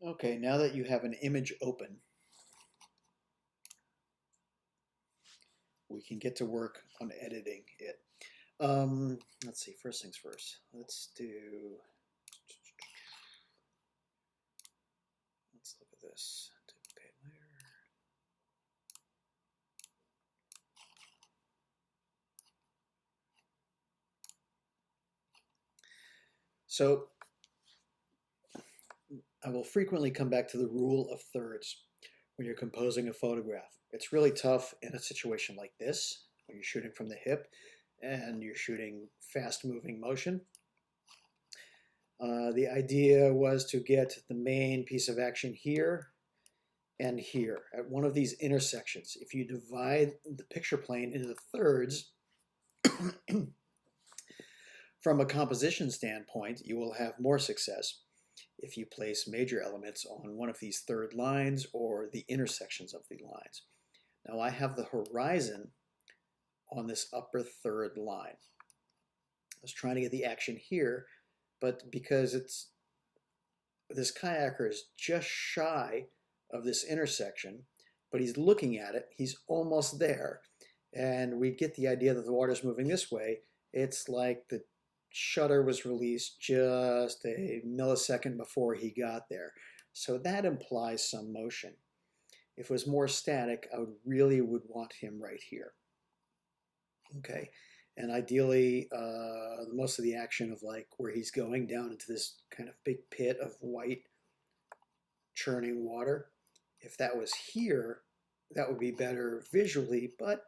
Okay, now that you have an image open, we can get to work on editing it. Let's see, first things first. Let's look at this. Duplicate layer. So I will frequently come back to the rule of thirds when you're composing a photograph. It's really tough in a situation like this, when you're shooting from the hip and you're shooting fast-moving motion. The idea was to get the main piece of action here and here at one of these intersections. If you divide the picture plane into thirds, from a composition standpoint, you will have more success if you place major elements on one of these third lines or the intersections of the lines. Now I have the horizon on this upper third line. I was trying to get the action here, but because this kayaker is just shy of this intersection, but he's looking at it, he's almost there, and we get the idea that the water's moving this way. It's like the shutter was released just a millisecond before he got there. So that implies some motion. If it was more static, I would want him right here. Okay, and ideally most of the action of like where he's going down into this kind of big pit of white churning water, if that was here, that would be better visually, but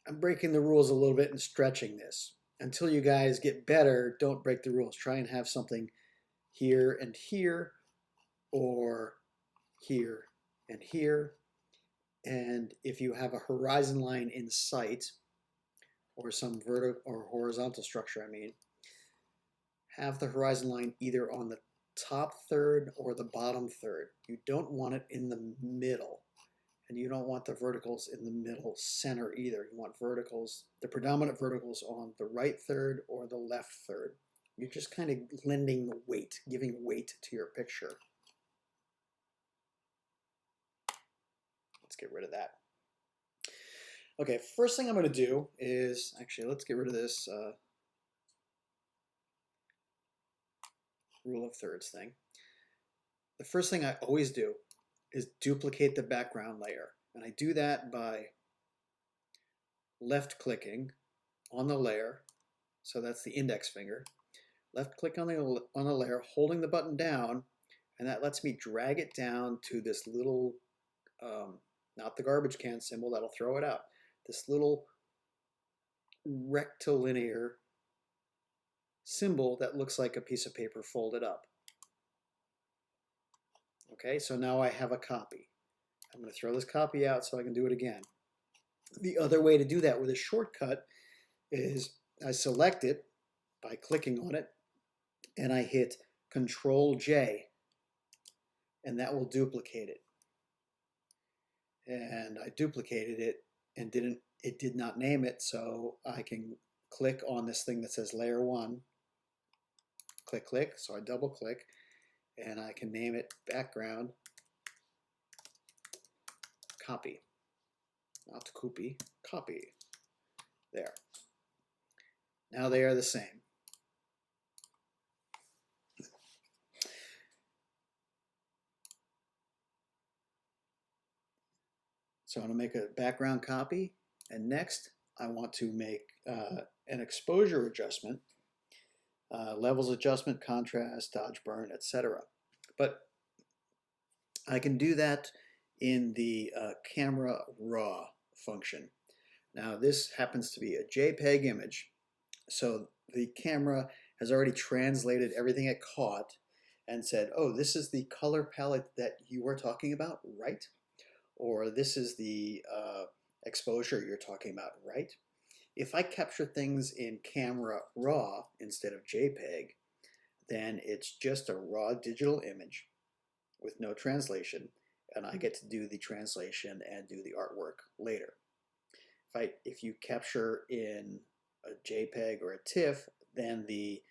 I'm breaking the rules a little bit and stretching this. Until you guys get better, don't break the rules. Try and have something here and here, or here and here. And if you have a horizon line in sight, or some vertical or horizontal structure, I mean, have the horizon line either on the top third or the bottom third. You don't want it in the middle. And you don't want the verticals in the middle center either. You want verticals, the predominant verticals on the right third or the left third. You're just kind of lending weight, giving weight to your picture. Let's get rid of that. Okay, first thing I'm going to do is, actually, let's get rid of this rule of thirds thing. The first thing I always do is duplicate the background layer. And I do that by left clicking on the layer, so that's the index finger. Left click on the layer, holding the button down, and that lets me drag it down to this little, not the garbage can symbol, that'll throw it out, this little rectilinear symbol that looks like a piece of paper folded up. Okay, so now I have a copy. I'm going to throw this copy out so I can do it again. The other way to do that with a shortcut is I select it by clicking on it, and I hit Control J, and that will duplicate it. And I duplicated it and it did not name it, so I can click on this thing that says Layer 1, click, click, so I double click, and I can name it Background Copy. Not copy, copy. There. Now they are the same. So I'm going to make a background copy, and next I want to make an exposure adjustment, levels adjustment, contrast, dodge burn, etc. But I can do that in the CameraRaw function. Now this happens to be a JPEG image, so the camera has already translated everything it caught and said, oh, this is the color palette that you were talking about, right? Or this is the exposure you're talking about, right? If I capture things in CameraRaw instead of JPEG, then it's just a raw digital image with no translation, and I get to do the translation and do the artwork later. If you capture in a JPEG or a TIFF, then the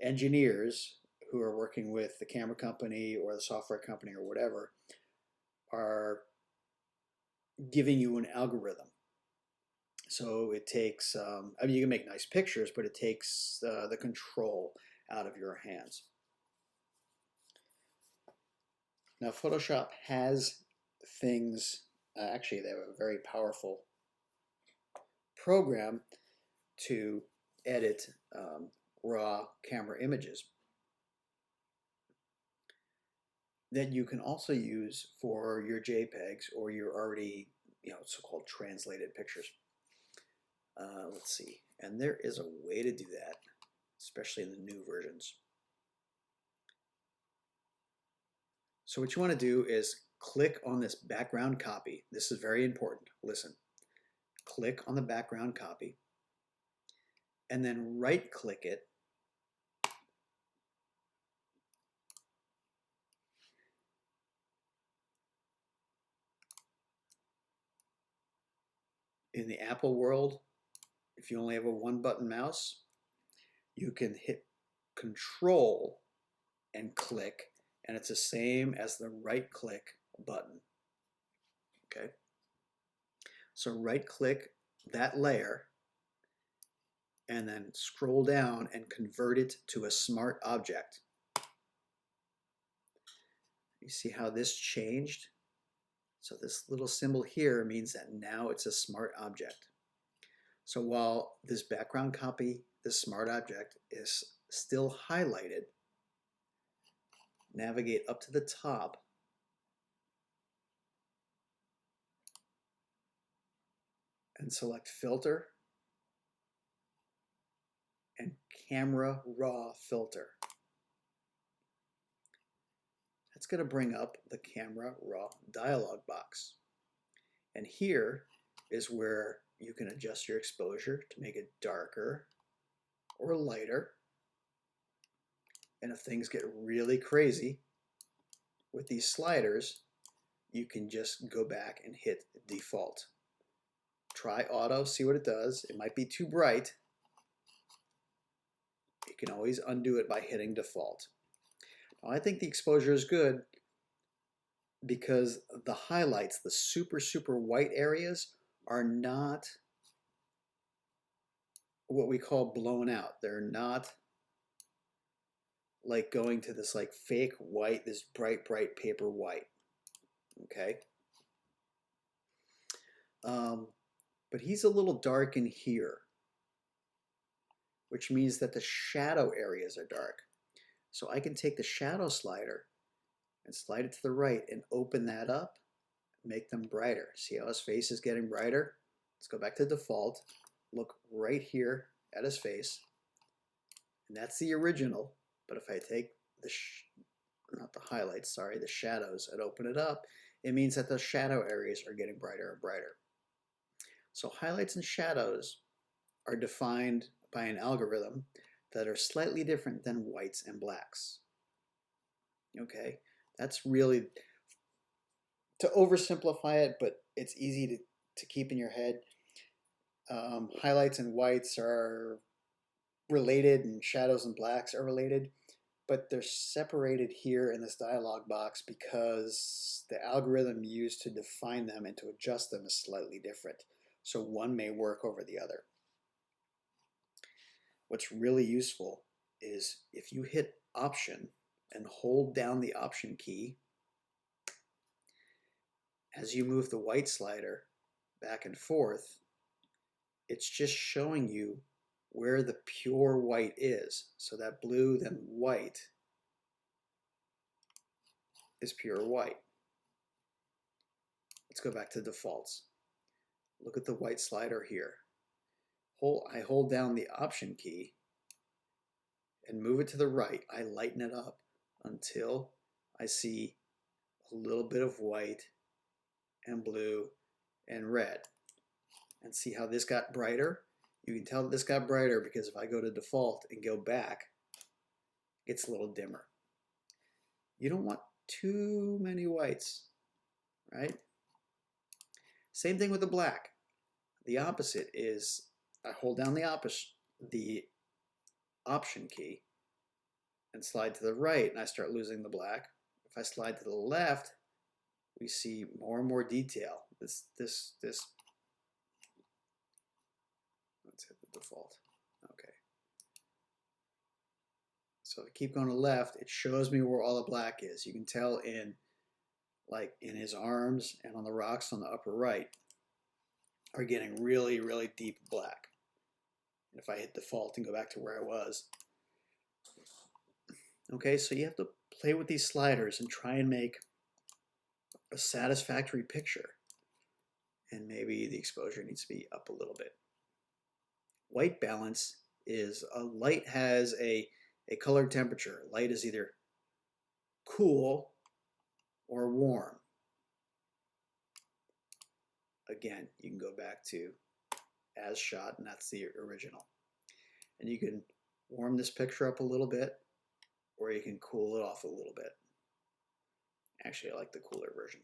engineers who are working with the camera company or the software company or whatever are giving you an algorithm. So it takes, I mean, you can make nice pictures, but it takes the control out of your hands. Now, Photoshop has things, actually, they have a very powerful program to edit raw camera images that you can also use for your JPEGs or your already, so-called translated pictures. Let's see, and there is a way to do that, especially in the new versions. So what you want to do is click on this background copy. This is very important. Listen. Click on the background copy and then right-click it in the Apple world. If you only have a one-button mouse, you can hit Control and click, and it's the same as the right-click button. Okay, so right-click that layer and then scroll down and convert it to a smart object. You see how this changed? So this little symbol here means that now it's a smart object. So while this background copy, this smart object, is still highlighted, navigate up to the top and select Filter and CameraRaw Filter. That's going to bring up the CameraRaw dialog box. And here is where you can adjust your exposure to make it darker or lighter. And if things get really crazy with these sliders, you can just go back and hit default. Try auto, see what it does. It might be too bright. You can always undo it by hitting default. Now, I think the exposure is good because the highlights, the super white areas, are not what we call blown out. They're not like going to this like fake white, this bright paper white. Okay. But he's a little dark in here, which means that the shadow areas are dark. So I can take the shadow slider and slide it to the right and open that up, make them brighter. See how his face is getting brighter? Let's go back to default. Look right here at his face. And that's the original. But if I take the, not the highlights, sorry, the shadows, and open it up, it means that the shadow areas are getting brighter and brighter. So highlights and shadows are defined by an algorithm that are slightly different than whites and blacks. Okay, that's really, to oversimplify it, but it's easy to keep in your head. Highlights and whites are related and shadows and blacks are related, but they're separated here in this dialog box because the algorithm used to define them and to adjust them is slightly different. So one may work over the other. What's really useful is if you hit Option and hold down the Option key, as you move the white slider back and forth, it's just showing you where the pure white is. So that blue, then white, is pure white. Let's go back to defaults. Look at the white slider here. I hold down the Option key and move it to the right. I lighten it up until I see a little bit of white and blue and red. And see how this got brighter? You can tell that this got brighter because if I go to default and go back, it's a little dimmer. You don't want too many whites, right? Same thing with the black. The opposite is I hold down the Option key and slide to the right, and I start losing the black. If I slide to the left, we see more and more detail. This. Let's hit the default. Okay. So if I keep going to the left, it shows me where all the black is. You can tell in his arms and on the rocks on the upper right are getting really, really deep black. And if I hit default and go back to where I was. Okay, so you have to play with these sliders and try and make a satisfactory picture. And maybe the exposure needs to be up a little bit. White balance is light has a color temperature. Light is either cool or warm. Again, you can go back to as shot, and that's the original. And you can warm this picture up a little bit, or you can cool it off a little bit. Actually, I like the cooler version.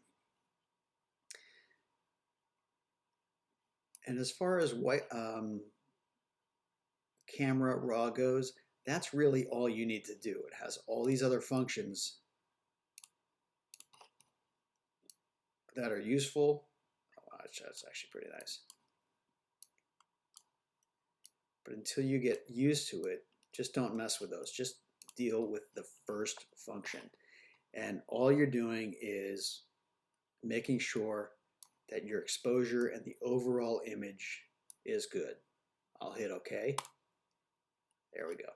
And as far as CameraRaw goes, that's really all you need to do. It has all these other functions that are useful. Oh, that's actually pretty nice. But until you get used to it, just don't mess with those. Just deal with the first function. And all you're doing is making sure that your exposure and the overall image is good. I'll hit OK. There we go.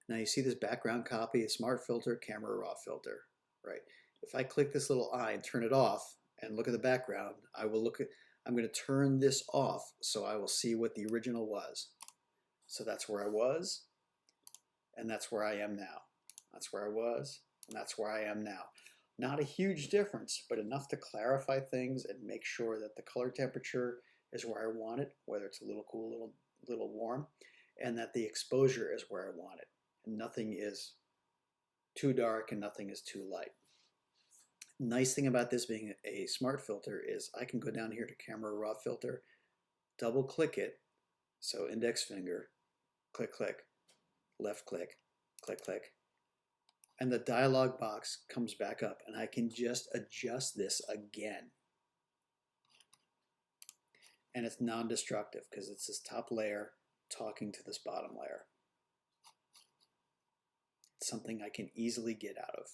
Now you see this background copy, a smart filter, CameraRaw filter, right? If I click this little eye and turn it off and look at the background, I'm going to turn this off so I will see what the original was. So that's where I was, and that's where I am now. That's where I was, and that's where I am now. Not a huge difference, but enough to clarify things and make sure that the color temperature is where I want it, whether it's a little cool, little warm, and that the exposure is where I want it. And nothing is too dark and nothing is too light. Nice thing about this being a smart filter is I can go down here to CameraRaw filter, double click it, so index finger, click, click, left click, click, click, and the dialog box comes back up and I can just adjust this again. And it's non-destructive because it's this top layer talking to this bottom layer. It's something I can easily get out of.